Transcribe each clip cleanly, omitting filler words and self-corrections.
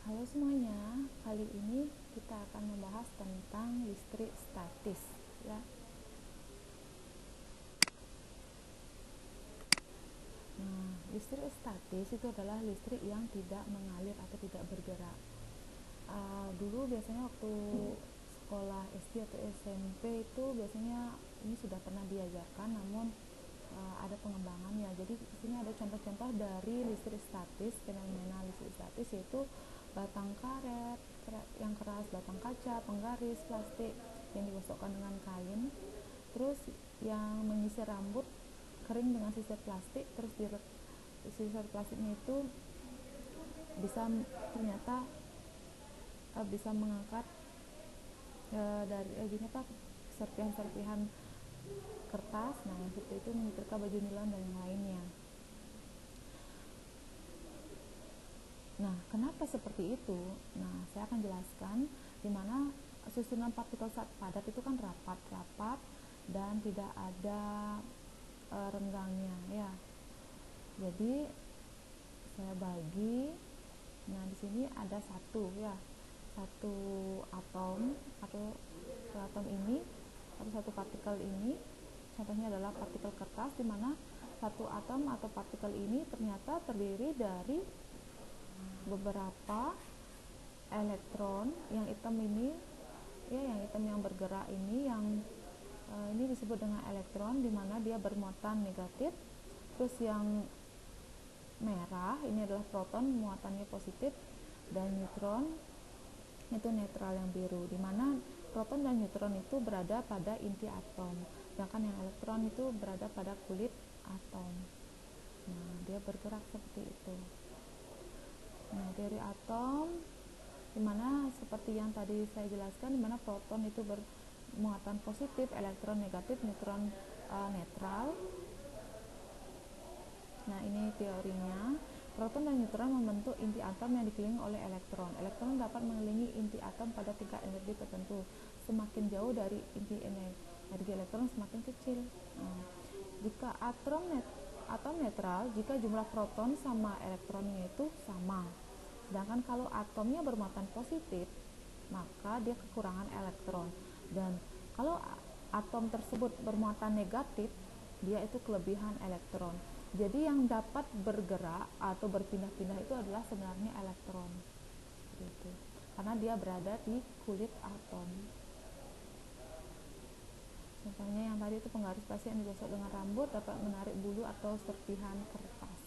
Halo semuanya, kali ini kita akan membahas tentang listrik statis ya. Nah, listrik statis itu adalah listrik yang tidak mengalir atau tidak bergerak. Dulu biasanya waktu sekolah SD atau SMP itu biasanya ini sudah pernah diajarkan, namun ada pengembangannya. Jadi di sini ada contoh-contoh dari listrik statis, fenomena listrik statis yaitu batang karet yang keras, batang kaca, penggaris plastik yang digosokkan dengan kain, terus yang menyisir rambut kering dengan sisir plastik, terus di sisir plastiknya itu bisa ternyata bisa mengangkat dari serpihan-serpihan kertas. Nah, yang seperti itu menyetrika baju nilon dan yang lainnya. Nah, kenapa seperti itu? Nah, saya akan jelaskan di mana susunan partikel saat padat itu kan rapat dan tidak ada renggangnya ya. Jadi saya bagi. Nah, di sini ada satu atom atau atom ini atau satu partikel ini. Contohnya adalah partikel kertas, di mana satu atom atau partikel ini ternyata terdiri dari beberapa elektron yang hitam ini ya, yang hitam yang bergerak ini, yang ini disebut dengan elektron, di mana dia bermuatan negatif. Terus yang merah ini adalah proton, muatannya positif, dan neutron itu netral yang biru, di mana proton dan neutron itu berada pada inti atom, sedangkan yang elektron itu berada pada kulit atom. Nah, dia bergerak seperti itu. Nah, dari atom, dimana seperti yang tadi saya jelaskan, dimana proton itu bermuatan positif, elektron negatif, neutron netral. Nah, ini teorinya. Proton dan neutron membentuk inti atom yang dikelilingi oleh elektron. Elektron dapat mengelilingi inti atom pada tingkat energi tertentu. Semakin jauh dari inti energi elektron semakin kecil. Nah, jika atom netral jika jumlah proton sama elektronnya itu sama. Sedangkan kalau atomnya bermuatan positif, maka dia kekurangan elektron. Dan kalau atom tersebut bermuatan negatif, dia itu kelebihan elektron. Jadi yang dapat bergerak atau berpindah-pindah itu adalah sebenarnya elektron. Gitu. Karena dia berada di kulit atom. Contohnya yang tadi itu penggaris plastik yang digosok dengan rambut dapat menarik bulu atau serpihan kertas.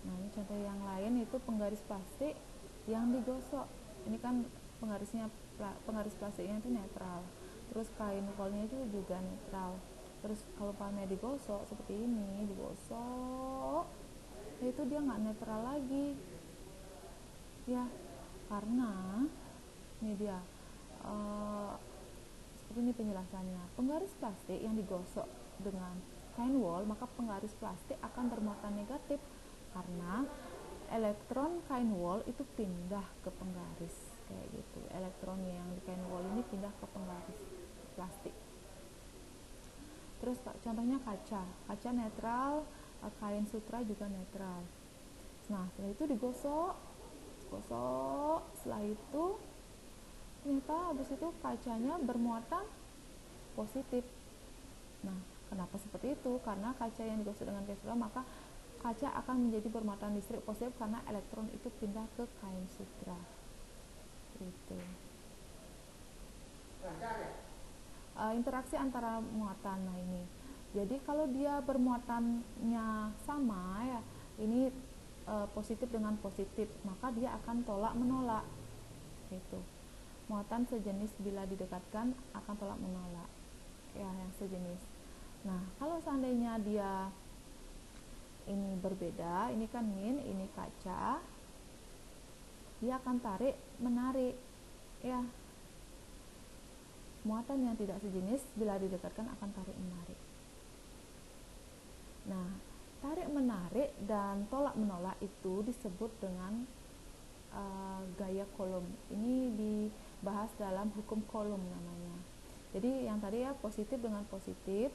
Nah, ini contoh yang lain itu penggaris plastik yang digosok. Ini kan penggaris plastiknya itu netral. Terus kain wolnya itu juga netral. Terus kalau palnya digosok seperti ini, digosok, itu dia nggak netral lagi. Ya, karena ini dia. Seperti ini penjelasannya. Penggaris plastik yang digosok dengan kain wol, maka penggaris plastik akan bermuatan negatif karena elektron kain wol itu pindah ke penggaris kayak gitu. Elektron yang di kain wol ini pindah ke penggaris plastik. Terus contohnya kaca netral, kain sutra juga netral. Nah, setelah itu digosok, setelah itu ternyata habis itu kacanya bermuatan positif. Nah, kenapa seperti itu? Karena kaca yang digosok dengan kain sutra, maka kaca akan menjadi bermuatan listrik positif karena elektron itu pindah ke kain sutra. Itu. Interaksi antara muatan. Nah, ini. Jadi kalau dia bermuatannya sama ya, ini positif dengan positif, maka dia akan tolak menolak. Gitu. Muatan sejenis bila didekatkan akan tolak menolak. Ya, yang sejenis. Nah, kalau seandainya dia ini berbeda, ini kan min, ini kaca, dia akan tarik menarik. Ya. Muatan yang tidak sejenis bila didekatkan akan tarik menarik. Nah, tarik menarik dan tolak menolak itu disebut dengan gaya Coulomb. Ini dibahas dalam hukum Coulomb namanya. Jadi yang tadi ya, positif dengan positif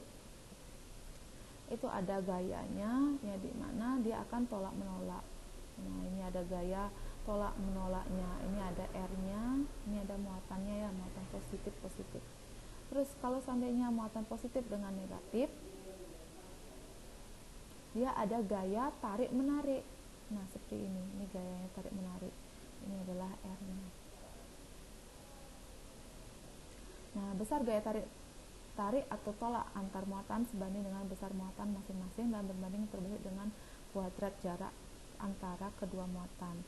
itu ada gayanya ya, di mana dia akan tolak menolak. Nah, ini ada ada gaya tolak menolaknya. Ini ada R-nya, ini ada muatannya ya, muatan positif. Terus kalau seandainya muatan positif dengan negatif, dia ada gaya tarik menarik. Nah, seperti ini gayanya tarik menarik. Ini adalah R-nya. Nah, besar gaya tarik atau tolak antar muatan sebanding dengan besar muatan masing-masing dan berbanding terbalik dengan kuadrat jarak antara kedua muatan.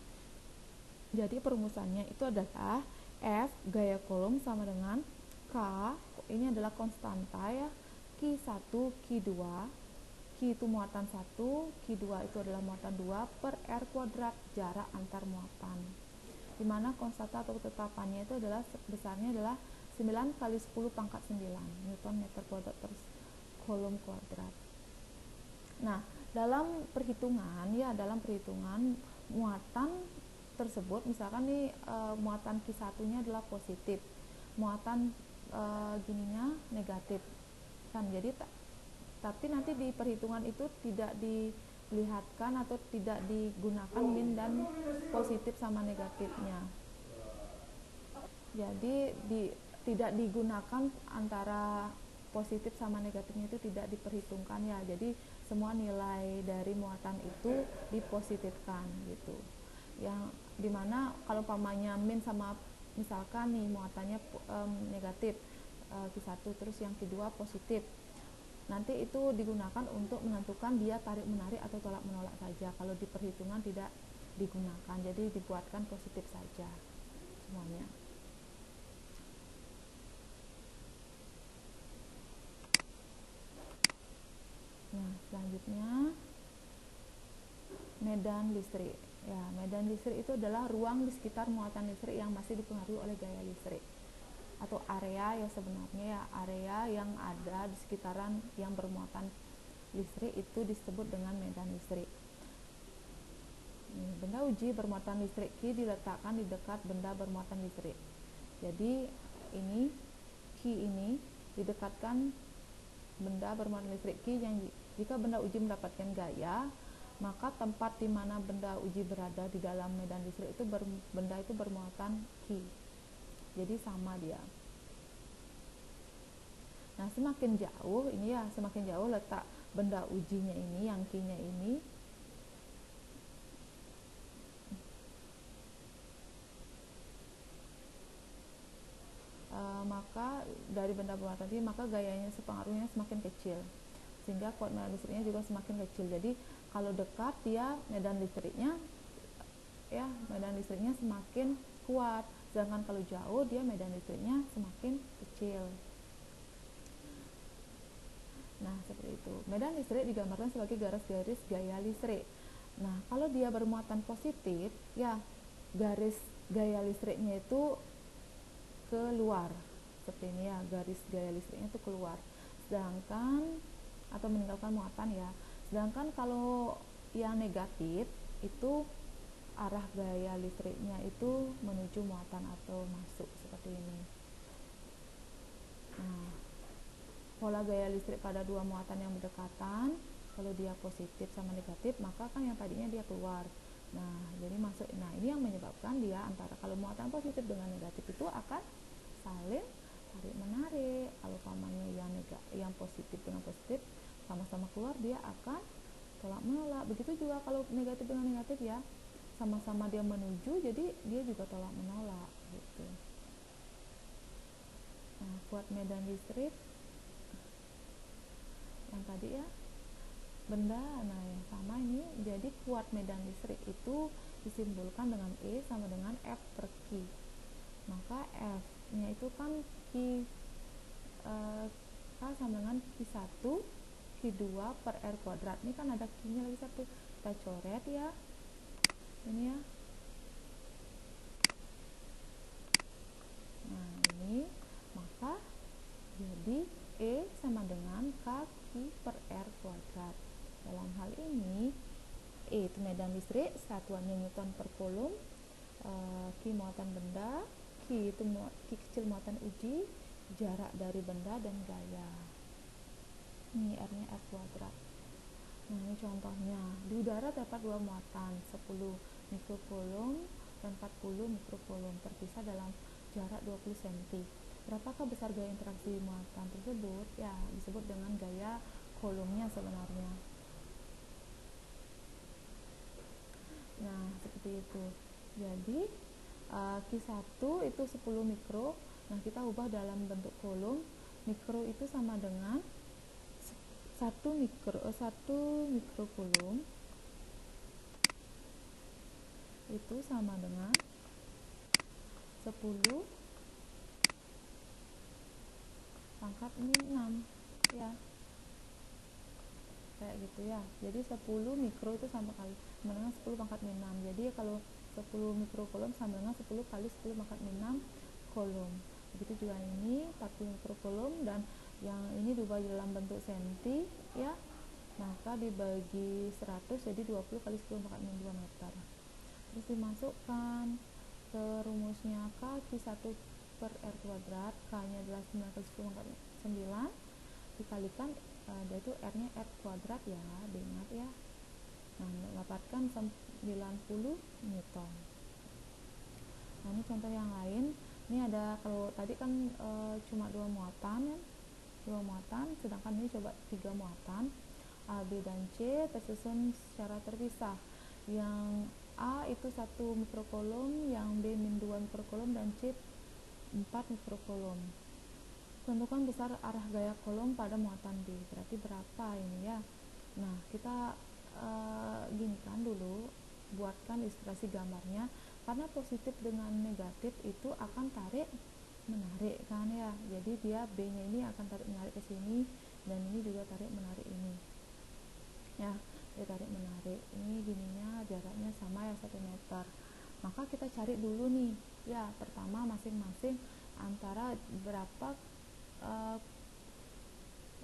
Jadi perumusannya itu adalah F gaya kolom sama dengan K, ini adalah konstanta ya, Q1, Q2, Q itu muatan 1, Q2 itu adalah muatan 2 per R kuadrat jarak antar muatan, dimana konstanta atau ketetapannya itu adalah besarnya adalah 9 kali 10 pangkat 9 Newton meter kuadrat per kolom kuadrat. Nah, dalam perhitungan muatan tersebut, misalkan nih muatan Q1 nya adalah positif, muatan gininya negatif kan, jadi tapi nanti di perhitungan itu tidak dilihatkan atau tidak digunakan min dan positif sama negatifnya. Jadi tidak digunakan antara positif sama negatifnya, itu tidak diperhitungkan ya. Jadi semua nilai dari muatan itu dipositifkan gitu. Yang dimana kalau pamannya min sama, misalkan nih muatannya negatif Q1, terus yang kedua positif, nanti itu digunakan untuk menentukan dia tarik menarik atau tolak menolak saja. Kalau di perhitungan tidak digunakan, jadi dibuatkan positif saja semuanya. Nah, selanjutnya medan listrik. Ya, medan listrik itu adalah ruang di sekitar muatan listrik yang masih dipengaruhi oleh gaya listrik, atau area ya sebenarnya ya, area yang ada di sekitaran yang bermuatan listrik itu disebut dengan medan listrik. Benda uji bermuatan listrik Q diletakkan di dekat benda bermuatan listrik. Jadi ini Q ini didekatkan benda bermuatan listrik Q, yang jika benda uji mendapatkan gaya, maka tempat di mana benda uji berada di dalam medan listrik itu benda itu bermuatan Q. Jadi sama dia. Nah, semakin jauh ini ya, semakin jauh letak benda ujinya ini, yang Q-nya ini, maka dari benda bermuatan tinggi, maka gayanya sepengaruhnya semakin kecil, sehingga kuat medan listriknya juga semakin kecil. Jadi kalau dekat dia medan listriknya semakin kuat, sedangkan kalau jauh dia medan listriknya semakin kecil. Nah, seperti itu. Medan listrik digambarkan sebagai garis-garis gaya listrik. Nah, kalau dia bermuatan positif, ya garis gaya listriknya itu keluar. Seperti ini ya, garis gaya listriknya itu keluar. Sedangkan atau meninggalkan muatan ya. Sedangkan kalau yang negatif itu arah gaya listriknya itu menuju muatan atau masuk seperti ini. Nah, pola gaya listrik pada dua muatan yang berdekatan, kalau dia positif sama negatif, maka kan yang tadinya dia keluar. Nah, jadi masuk. Nah, ini yang menyebabkan dia antara kalau muatan positif dengan negatif itu akan saling tarik menarik. Kalau pamannya yang positif dengan positif sama-sama keluar, dia akan tolak menolak. Begitu juga kalau negatif dengan negatif ya, sama-sama dia menuju, jadi dia juga tolak menolak gitu. Nah, kuat medan listrik yang tadi ya, benda, nah yang sama ini, jadi kuat medan listrik itu disimbolkan dengan E sama dengan F per Q. Maka F nya itu kan Q K sama dengan Q1 Q2 per R kuadrat. Ini kan ada Q nya lagi satu, kita coret ya, ini ya. Nah ini, maka jadi E sama dengan K Q per R kuadrat. Dalam hal ini E itu medan listrik, satuannya Newton per Coulomb, Q muatan benda, Q itu Q kecil muatan uji, jarak dari benda, dan gaya. Ini R nya R kuadrat. Nah ini contohnya, di udara dapat dua muatan 10 mikrocoulomb dan 40 mikrocoulomb terpisah dalam jarak 20 cm. Berapakah besar gaya interaksi muatan tersebut? Ya, disebut dengan gaya Coulombnya sebenarnya. Nah, seperti itu. Jadi Q1 itu 10 mikro. Nah, kita ubah dalam bentuk Coulomb. Mikro itu sama dengan 1 mikrocoulomb itu sama dengan 10 pangkat min 6 ya, kayak gitu ya. Jadi 10 mikro itu sama dengan 10 pangkat min 6. Jadi kalau 10 mikrocoulomb sama dengan 10 kali 10 pangkat min 6 coulomb. Begitu juga ini 40 mikrocoulomb, dan yang ini diubah dalam bentuk senti ya, maka dibagi 100 jadi 20 kali 10 pangkat min 2 meter. Terus dimasukkan ke rumusnya K Q1 per R kuadrat, K nya adalah 9 kali 10 pangkat 9 dikalikan yaitu R nya R kuadrat ya, diingat ya. Nah, mendapatkan 90 Newton. Nah, ini contoh yang lain. Ini ada, kalau tadi kan cuma 2 muatan ya, 2 muatan, sedangkan ini coba 3 muatan. A, B, dan C tersusun secara terpisah. Yang A itu 1 mikrocoulomb, yang B min 2 mikrocoulomb, dan C 4 mikrocoulomb. Tentukan besar arah gaya Coulomb pada muatan B. Berarti berapa ini ya? Nah, kita gini kan dulu, buatkan ilustrasi gambarnya. Karena positif dengan negatif itu akan tarik menarik kan ya. Jadi dia B-nya ini akan tarik menarik ke sini, dan ini juga tarik menarik ini. Ya, dia tarik menarik. Ini gininya jaraknya sama ya, 1 meter. Maka kita cari dulu nih. Ya, pertama masing-masing antara berapa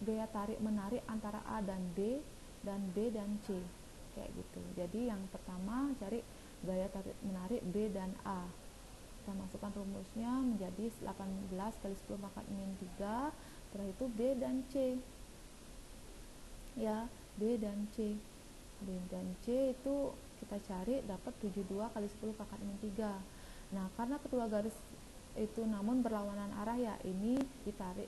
gaya tarik menarik antara A dan B dan C, kayak gitu. Jadi yang pertama cari gaya tarik menarik B dan A. Kita masukkan rumusnya menjadi 18 kali 10 pangkat min 3. Setelah itu B dan C ya, B dan C. B dan C itu kita cari dapat 72 kali 10 pangkat min 3. Nah, karena kedua garis itu namun berlawanan arah ya, ini ditarik,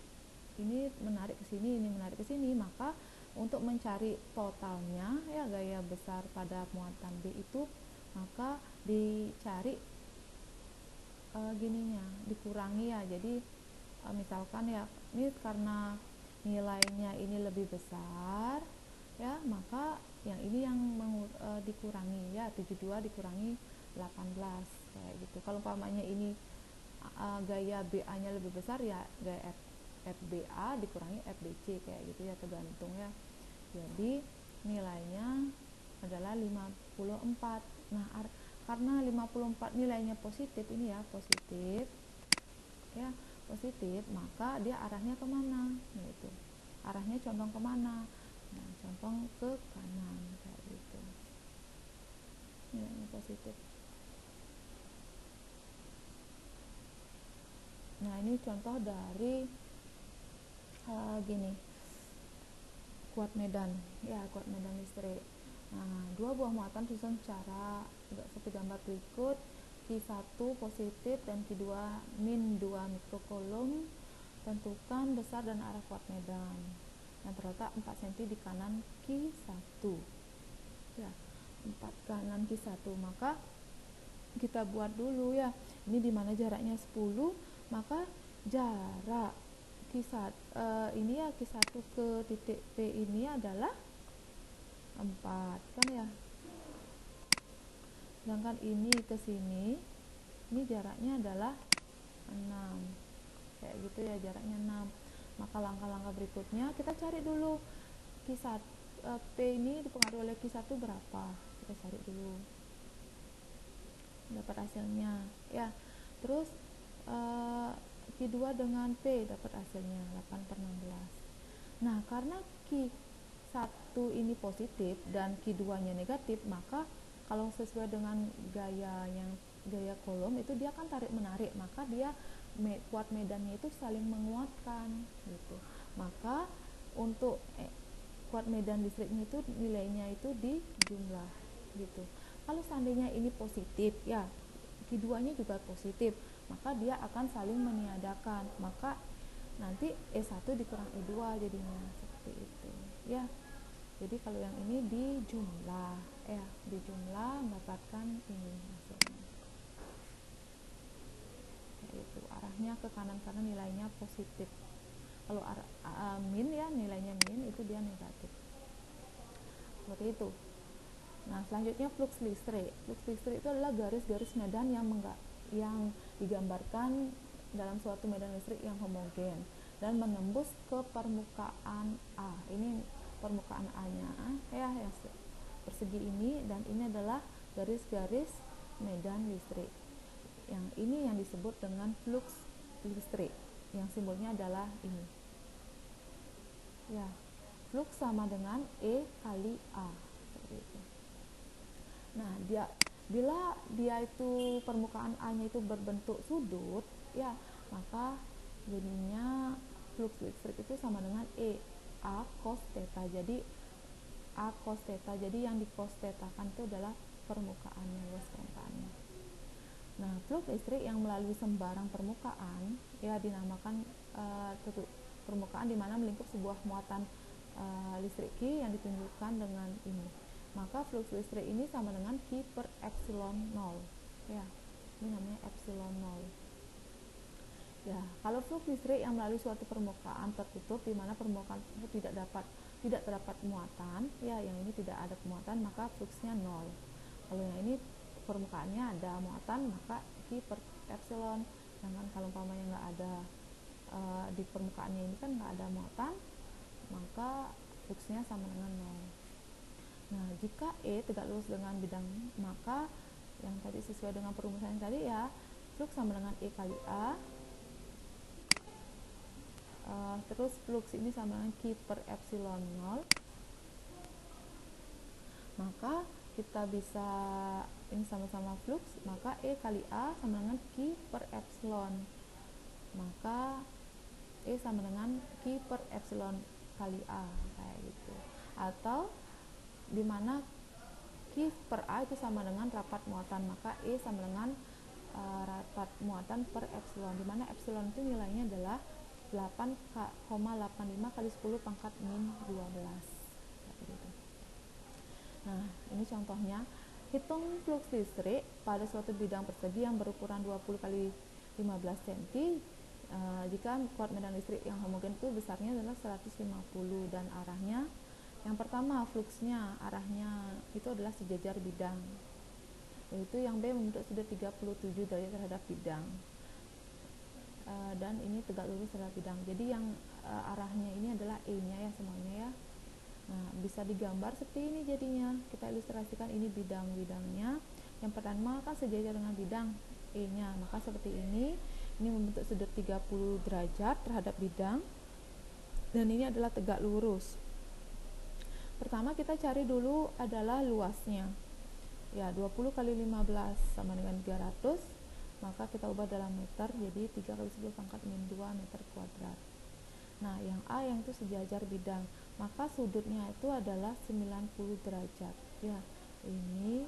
ini menarik ke sini, ini menarik ke sini, maka untuk mencari totalnya ya gaya besar pada muatan B itu, maka dicari gininya, dikurangi ya. Jadi misalkan ya, ini karena nilainya ini lebih besar ya, maka yang ini yang dikurangi ya, 72 dikurangi 18 kayak gitu. Kalau umpamanya ini gaya BA nya lebih besar ya, gaya FBA dikurangi FBC kayak gitu ya, tergantung ya. Jadi nilainya adalah 54. Nah, karena 54 nilainya positif ini ya, positif ya, positif, maka dia arahnya kemana? Gitu. Arahnya condong kemana? Nah, condong ke kanan kayak gitu. Nilainya positif. Nah, ini contoh dari gini, kuat medan ya, kuat medan listrik. Nah, 2 buah muatan susun secara seperti gambar berikut. Q1 positif dan Q2 min 2 mikrocoulomb. Tentukan besar dan arah kuat medan yang terletak 4 cm di kanan Q1 ya, 4 kanan Q1. Maka kita buat dulu ya, ini dimana jaraknya 10, maka jarak Q1 ini ya, Q1 ke titik P ini adalah 4 kan ya, sedangkan ini ke sini ini jaraknya adalah 6 kayak gitu ya, jaraknya 6. Maka langkah-langkah berikutnya kita cari dulu Q1 P ini dipengaruhi oleh Q1 berapa, kita cari dulu, dapat hasilnya ya. Terus Q2 dengan P dapat hasilnya 8/16. Nah, karena Q1 ini positif dan Q2 nya negatif, maka kalau sesuai dengan gaya Coulomb itu dia kan tarik menarik, maka dia kuat medannya itu saling menguatkan gitu. Maka untuk kuat medan listriknya itu nilainya itu dijumlah gitu. Kalau seandainya ini positif, ya keduanya juga positif, maka dia akan saling meniadakan, maka nanti E1 dikurang E2 jadinya seperti itu ya. Jadi kalau yang ini dijumlah ya, dijumlah mendapatkan ini hasilnya. Itu arahnya ke kanan karena nilainya positif. Kalau min ya, nilainya min, itu dia negatif. Seperti itu. Nah, selanjutnya flux listrik. Flux listrik itu adalah garis-garis medan yang digambarkan dalam suatu medan listrik yang homogen dan menembus ke permukaan A. Ini permukaan A-nya ya, yang persegi ini, dan ini adalah garis-garis medan listrik. Yang ini yang disebut dengan flux listrik, yang simbolnya adalah ini. Ya, flux sama dengan E kali A, seperti itu. Nah, bila dia itu permukaan A-nya itu berbentuk sudut, ya, maka jadinya flux listrik itu sama dengan E A cos theta. Jadi A cos theta. Jadi yang di cos thetakan itu adalah permukaannya, luas permukaannya. Nah, flux listrik yang melalui sembarang permukaan ya dinamakan permukaan di mana melingkup sebuah muatan listrik Q yang ditunjukkan dengan ini. Maka flux listrik ini sama dengan Q per epsilon 0 ya, ini namanya epsilon 0 ya. Kalau flux listrik yang melalui suatu permukaan tertutup di mana permukaan tersebut tidak terdapat muatan ya, yang ini tidak ada muatan, maka fluxnya 0. Kalau yang ini permukaannya ada muatan, maka Q per epsilon. Sedangkan kalau umpamanya nggak ada di permukaannya ini kan nggak ada muatan, maka fluxnya sama dengan 0. Nah, jika E tegak lurus dengan bidang, maka yang tadi sesuai dengan perumusan yang tadi ya, flux sama dengan E kali A. Terus flux ini sama dengan Q per epsilon 0. Maka kita bisa ini sama-sama flux, maka E kali A sama dengan Q per epsilon. Maka E sama dengan Q per epsilon kali A, kayak gitu. Atau di mana Q per A itu sama dengan rapat muatan, maka E sama dengan rapat muatan per epsilon, di mana epsilon itu nilainya adalah 8,85 kali 10 pangkat min 12. Gitu. Nah, ini contohnya. Hitung flux listrik pada suatu bidang persegi yang berukuran 20 kali 15 cm jika kuat medan listrik yang homogen itu besarnya adalah 150 dan arahnya, yang pertama fluxnya arahnya itu adalah sejajar bidang, yaitu yang B membentuk sudut 37 derajat terhadap bidang, dan ini tegak lurus terhadap bidang. Jadi yang arahnya ini adalah E nya ya semuanya ya. Nah, bisa digambar seperti ini jadinya. Kita ilustrasikan ini bidang-bidangnya. Yang pertama kan sejajar dengan bidang E nya, maka seperti ini membentuk sudut 30 derajat terhadap bidang, dan ini adalah tegak lurus. Pertama kita cari dulu adalah luasnya ya, 20 kali 15 sama dengan 300, maka kita ubah dalam meter jadi 3 kali 10 pangkat min 2 meter kuadrat. Nah, yang A yang itu sejajar bidang, maka sudutnya itu adalah 90 derajat ya, ini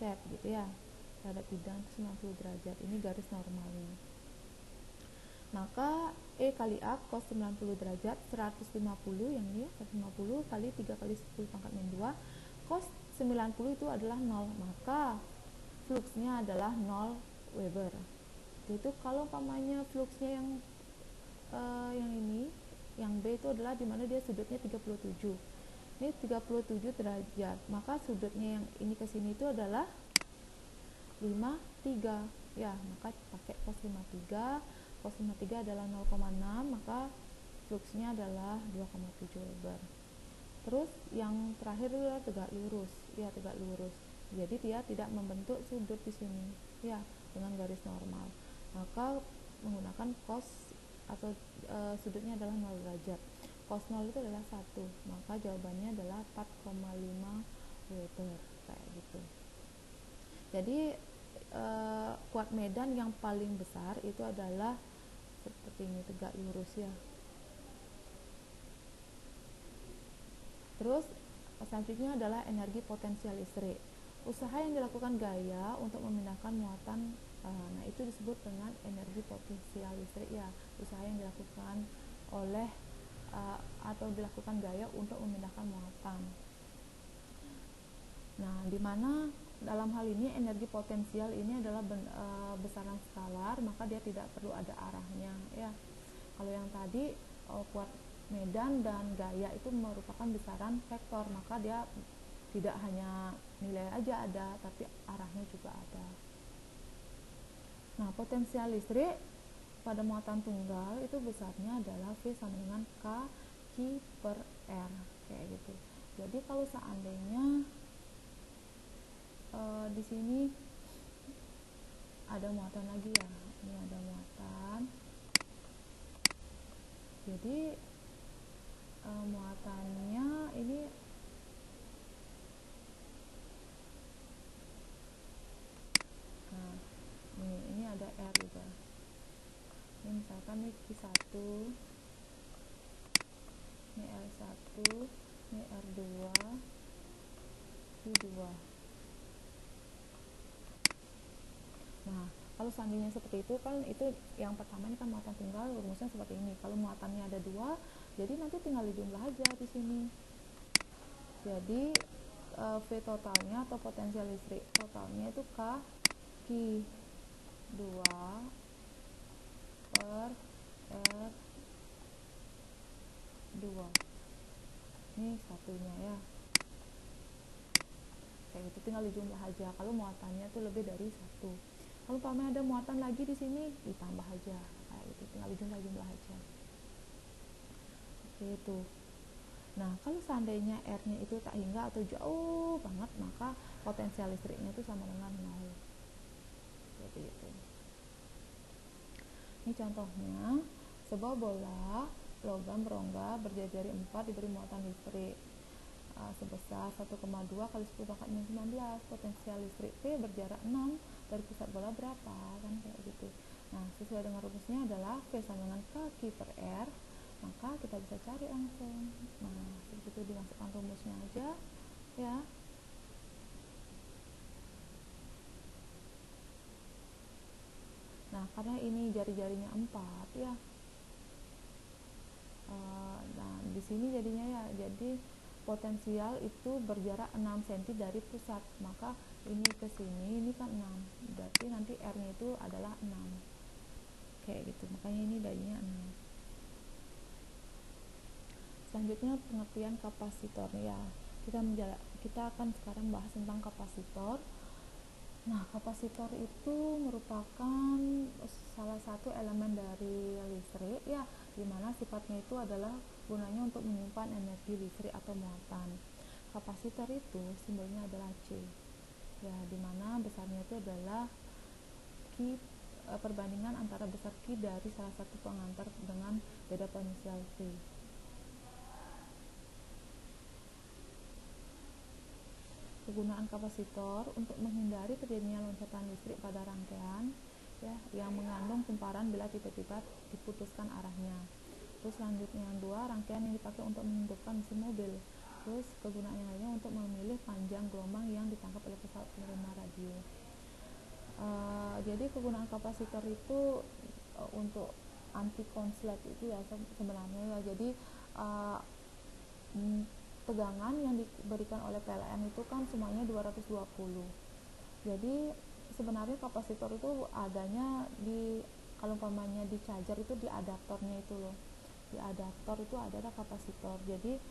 set gitu ya, terhadap bidang itu 90 derajat, ini garis normalnya. Maka E kali A cos 90 derajat 150, yang ini 150 kali 3 kali 10 pangkat min 2 cos 90 itu adalah 0, maka fluxnya adalah 0 Weber. Itu kalau umpamanya fluxnya yang ini, yang B itu adalah dimana dia sudutnya 37, ini 37 derajat, maka sudutnya yang ini ke sini itu adalah 53 ya, maka pakai cos 53. Cos 53 adalah 0,6, maka fluxnya adalah 2,7 Weber. Terus yang terakhir adalah tegak lurus ya, tegak lurus, jadi dia tidak membentuk sudut di sini ya dengan garis normal, maka menggunakan cos atau sudutnya adalah 0 derajat. Cos 0 itu adalah 1, maka jawabannya adalah 4,5 Weber kayak gitu. Jadi kuat medan yang paling besar itu adalah seperti ini, tegak lurus ya. Terus selanjutnya adalah energi potensial listrik. usaha yang dilakukan gaya untuk memindahkan muatan, nah itu disebut dengan energi potensial listrik ya, usaha yang dilakukan oleh atau dilakukan gaya untuk memindahkan muatan. Nah, di mana dalam hal ini energi potensial ini adalah besaran skalar, maka dia tidak perlu ada arahnya ya. Kalau yang tadi kuat medan dan gaya itu merupakan besaran vektor, maka dia tidak hanya nilai aja ada, tapi arahnya juga ada. Nah, potensial listrik pada muatan tunggal itu besarnya adalah V sama dengan K Q per R, kayak gitu. Jadi kalau seandainya di sini ada muatan lagi ya, ini ada muatan, jadi muatannya ini ini ada R juga, ini misalkan ini Q1, ini R1, ini R2, Q2. Nah, kalau seandainya seperti itu kan, itu yang pertama ini kan muatan tunggal, rumusnya seperti ini. Kalau muatannya ada 2, jadi nanti tinggal dijumlah aja di sini. Jadi V totalnya atau potensial listrik totalnya itu K Q2 per R2. Ini satunya ya. Kayak gitu, tinggal dijumlah aja. Kalau muatannya itu lebih dari 1. Kalau umpamanya ada muatan lagi di sini, ditambah aja. Kayak gitu, tinggal dijumlah aja. Oke, itu. Nah, kalau seandainya R-nya itu tak hingga atau jauh banget, maka potensial listriknya itu sama dengan 0. Seperti itu. Ini contohnya, sebuah bola logam berongga berjari-jari 4 diberi muatan listrik sebesar 1,2 kali 10 pangkat minus 19. Potensial listrik P berjarak 6 dari pusat bola berapa, kan kayak gitu. Nah, sesuai dengan rumusnya adalah V sama dengan K Q per R, maka kita bisa cari langsung. Nah, seperti itu, dimasukkan rumusnya aja ya. Nah, karena ini jari-jarinya 4 ya, nah di sini jadinya ya, jadi potensial itu berjarak 6 cm dari pusat, maka ini ke sini, ini kan 6, berarti nanti R-nya itu adalah 6, kayak gitu, makanya ini dayanya 6. Selanjutnya pengertian kapasitor ya, kita akan sekarang bahas tentang kapasitor. Nah, kapasitor itu merupakan salah satu elemen dari listrik ya, dimana sifatnya itu adalah gunanya untuk menyimpan energi listrik atau muatan. Kapasitor itu simbolnya adalah C ya, dimana besarnya itu adalah Q, perbandingan antara besar Q dari salah satu pengantar dengan beda potensial V. Kegunaan kapasitor untuk menghindari terjadinya loncatan listrik pada rangkaian ya, yang mengandung kumparan bila tiba-tiba diputuskan arahnya. Terus selanjutnya yang 2, rangkaian yang dipakai untuk menghidupkan mesin mobil. Terus kegunaan yang lainnya untuk memilih panjang gelombang yang ditangkap oleh pesawat penerima radio. Jadi kegunaan kapasitor itu untuk anti konslet itu ya sebenarnya ya. Jadi tegangan yang diberikan oleh PLN itu kan semuanya 220. Jadi sebenarnya kapasitor itu adanya di, kalau umpamanya di charger itu di adaptornya itu loh. Di adaptor itu ada kapasitor. Jadi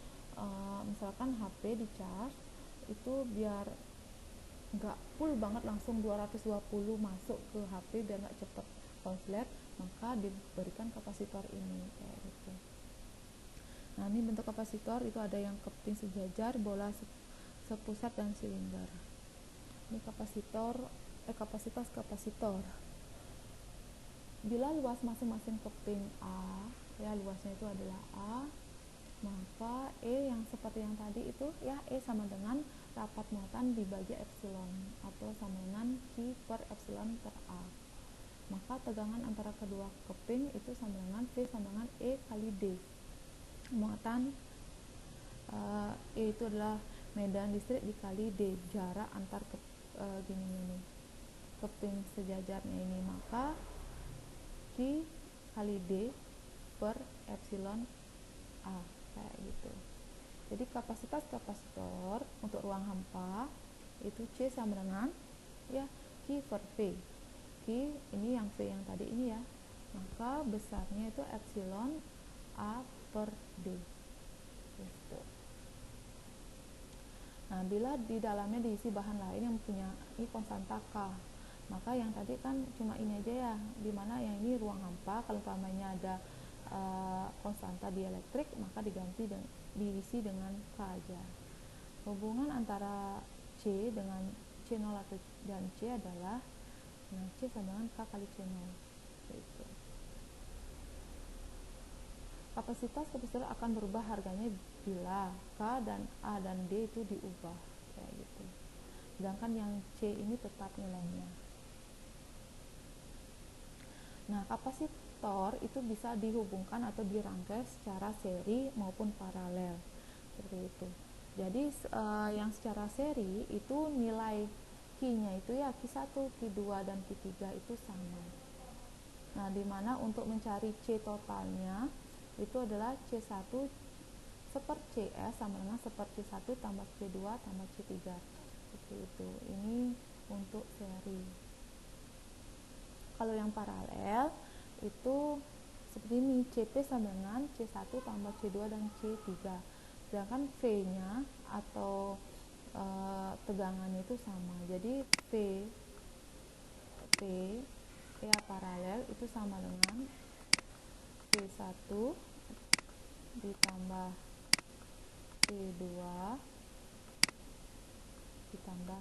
misalkan HP di charge itu biar nggak full banget langsung 220 masuk ke HP, biar nggak cepet konslet, maka diberikan kapasitor ini kayak gitu. Nah, ini bentuk kapasitor itu ada yang keping sejajar, bola sepusat, dan silinder. Ini kapasitas kapasitor. Bila luas masing-masing keping A ya, luasnya itu adalah A, maka E yang seperti yang tadi itu ya, E sama dengan rapat muatan dibagi epsilon atau sama dengan Q per epsilon per A. Maka tegangan antara kedua keping itu sama dengan V sama dengan E kali D. Muatan E itu adalah medan listrik dikali D, jarak antar keping sejajarnya ini, maka Q kali D per epsilon A, kayak gitu. Jadi kapasitas kapasitor untuk ruang hampa itu C sama dengan ya Q per V. Q ini yang V yang tadi ini ya, maka besarnya itu epsilon A per D gitu. Nah, bila di dalamnya diisi bahan lain yang mempunyai konstanta K, maka yang tadi kan cuma ini aja ya, dimana yang ini ruang hampa, kalau umpamanya ada konstanta dielektrik maka diisi dengan K aja. Hubungan antara C dengan C0 dan C adalah C sama dengan K kali C0 gitu. Kapasitas kapasitor akan berubah harganya bila K dan A dan D itu diubah kayak gitu. Sedangkan yang C ini tetap nilainya. Nah, kapasitor itu bisa dihubungkan atau dirangkai secara seri maupun paralel seperti itu. Jadi yang secara seri itu nilai Q-nya itu ya Q1, Q2 dan Q3 itu sama. Nah, dimana untuk mencari C totalnya itu adalah C1 seper CS sama dengan seper C1 tambah C2 tambah C3 seperti itu. Ini untuk seri. Kalau yang paralel itu seperti ini, CP sama dengan C1 tambah C2 dan C3. Sedangkan V-nya atau tegangannya itu sama. Jadi V ya paralel itu sama dengan V1 ditambah V2 ditambah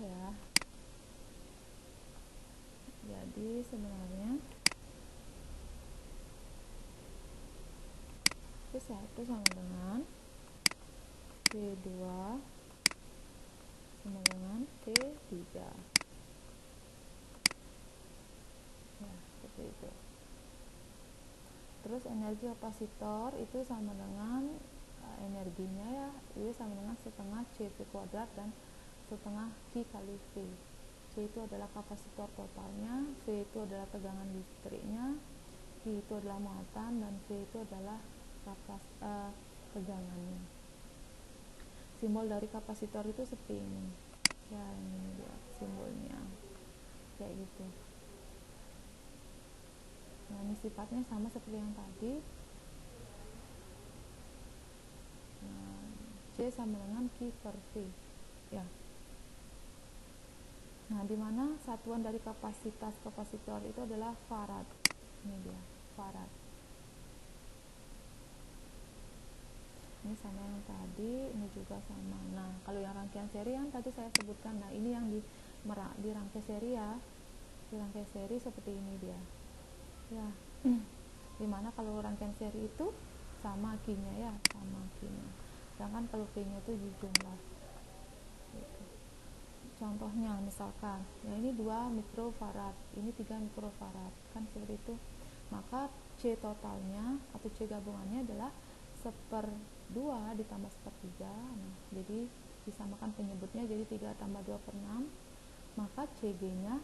ya. Jadi sebenarnya V1 sama dengan V2 sama dengan V3 ya, seperti itu. Terus energi kapasitor itu sama dengan energinya ya, itu sama dengan setengah CV kuadrat dan setengah Q kali V. C itu adalah kapasitor totalnya, V itu adalah tegangan listriknya, Q itu adalah muatan, dan V itu adalah tegangannya. Simbol dari kapasitor itu seperti ini ya, ini dia simbolnya kayak gitu. Nah, ini sifatnya sama seperti yang tadi. Nah, C sama dengan Q per V ya. Nah, dimana satuan dari kapasitas kapasitor itu adalah farad. Ini dia, farad. Ini sama yang tadi, ini juga sama. Nah, kalau yang rangkaian seri yang tadi saya sebutkan, nah ini yang di rangkai seri ya. Di rangkai seri seperti ini dia. Ya. Dimana kalau rangkaian seri itu sama Q-nya ya, sama Q-nya. Sedangkan kalau V-nya itu jumlah. Gitu. Contohnya misalkan ya ini 2 mikrofarad, ini 3 mikrofarad, kan seperti itu. Maka C totalnya atau C gabungannya adalah 1/2 ditambah 1/3. Nah, jadi disamakan penyebutnya, jadi 3 tambah 2 per 6, maka CG nya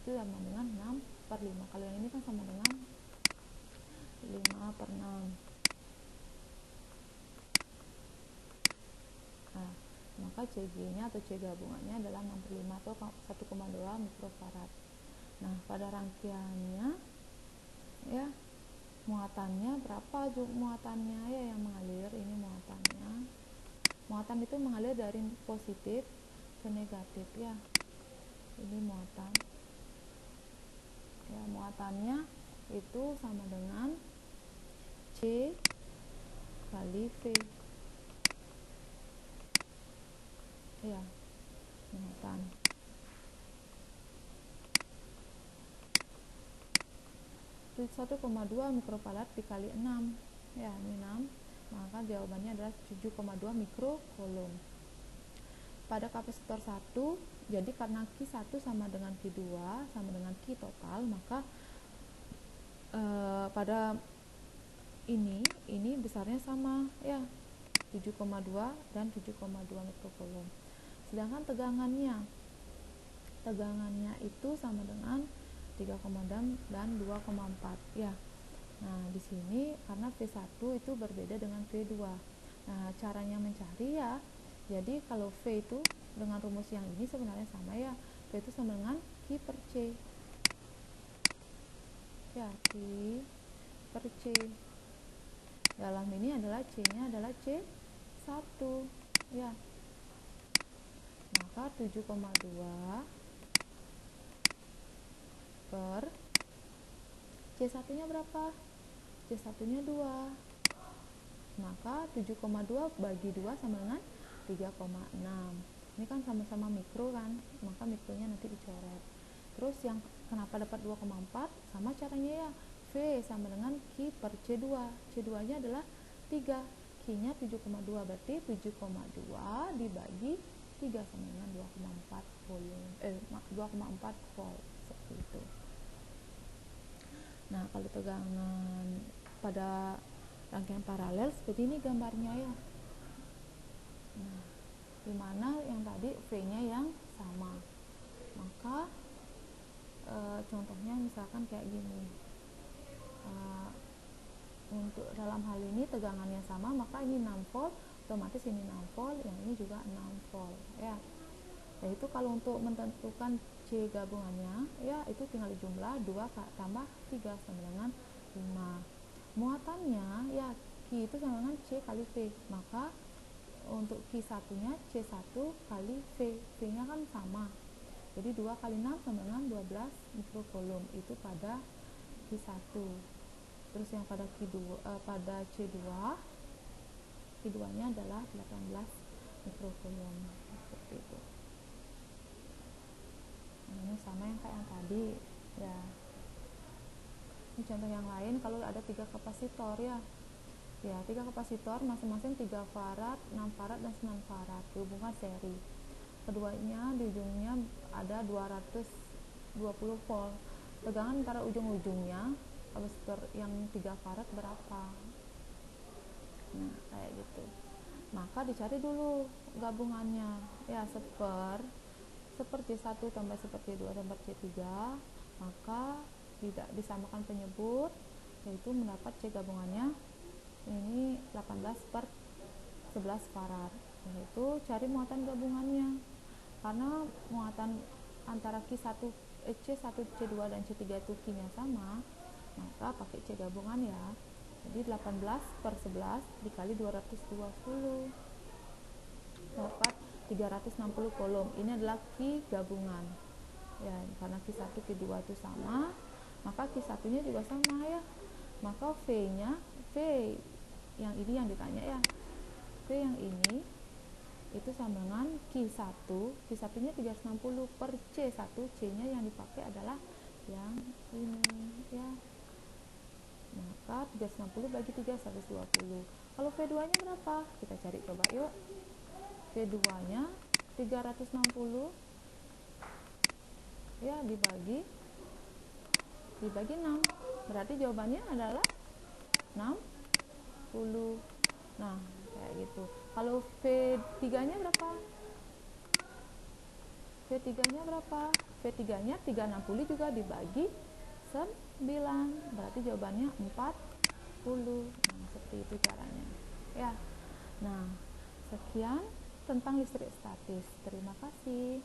itu sama dengan 6/5. Kalau yang ini kan sama dengan 5/6. Nah, maka CG-nya atau C gabungannya adalah 6/5 atau 1,2 mikrofarad. Nah, pada rangkaiannya ya muatannya berapa muatannya ya yang mengalir, ini muatannya. Muatan itu mengalir dari positif ke negatif ya. Ini muatan. Ya, muatannya itu sama dengan C kali V. Ya, muatan. 1,2 mikrofarad dikali 6, ya ini 6, maka jawabannya adalah 7,2 mikrocoulomb. Pada kapasitor 1, jadi karena Q1 sama dengan Q2 sama dengan Q total, maka pada ini besarnya sama ya, 7,2 dan 7,2 mikrocoulomb. Sedangkan tegangannya itu sama dengan 3,6 dan 2,4 ya. Nah, di sini karena V1 itu berbeda dengan V2. Nah, caranya mencari ya, jadi kalau V itu dengan rumus yang ini sebenarnya sama ya. V itu sama dengan Q per C. Ya, Q per C. Dalam ini adalah C-nya adalah C1 ya. Maka 7,2 per C1-nya berapa? C1-nya 2. Maka 7,2 bagi 2 sama dengan 3,6. Ini kan sama-sama mikro kan, maka mikronya nanti dicoret. Terus yang kenapa dapat 2,4? Sama caranya ya, V sama dengan Q per C2. C2-nya adalah 3, Q-nya 7,2, berarti 7,2 dibagi 3 sama dengan 2,4 volt, seperti itu. Nah, kalau tegangan pada rangkaian paralel seperti ini gambarnya ya. Nah, dimana yang tadi V-nya yang sama, maka contohnya misalkan kayak gini, untuk dalam hal ini tegangannya sama, maka ini 6 volt, otomatis ini 6 volt, yang ini juga 6 volt ya. Yaitu kalau untuk menentukan C gabungannya ya, itu tinggal dijumlah 2 tambah 3 sama dengan 5. Muatannya ya, Q itu sama dengan C kali V, maka untuk Q1 nya C1 kali V, V-nya kan sama, jadi 2 kali 6 sama dengan 12 mikrocoulomb, itu pada Q1. Terus yang pada pada C2 nya adalah 18 mikrocoulomb, seperti itu. Nah, ini sama yang kayak yang tadi ya. Ini contoh yang lain, kalau ada 3 kapasitor ya. Ya, 3 kapasitor masing-masing 3 farad, 6 farad dan 9 farad dihubungkan seri. Keduanya di ujungnya ada 220 volt. Tegangan antara ujung-ujungnya kapasitor yang 3 farad berapa? Nah, kayak gitu. Maka dicari dulu gabungannya. Ya, seperti 1 tambah seperti 2 tambah C3, maka tidak disamakan penyebut, yaitu mendapat C gabungannya ini 18 per 11 farad, yaitu cari muatan gabungannya. Karena muatan antara C1, C1, C2 dan C3 itu Q-nya sama, maka pakai C gabungan ya. Jadi 18 per 11 dikali 220 dapat 360 coulomb. Ini adalah Q gabungan ya, karena Q1 Q2 itu sama, maka Q1 nya juga sama ya. Maka V yang ini yang ditanya ya, V yang ini itu sama dengan Q1 nya 360 per C1, C nya yang dipakai adalah yang ini ya. Maka 360 bagi 3, 120. Kalau V2 nya berapa? Kita cari coba yuk. V2 nya 360 ya dibagi 6, berarti jawabannya adalah 60. Nah, kayak gitu. Kalau V3 nya berapa? V3 nya berapa? V3 nya 360 juga dibagi 9, berarti jawabannya 40. Nah, seperti itu caranya ya. Nah, sekian tentang listrik statis. Terima kasih.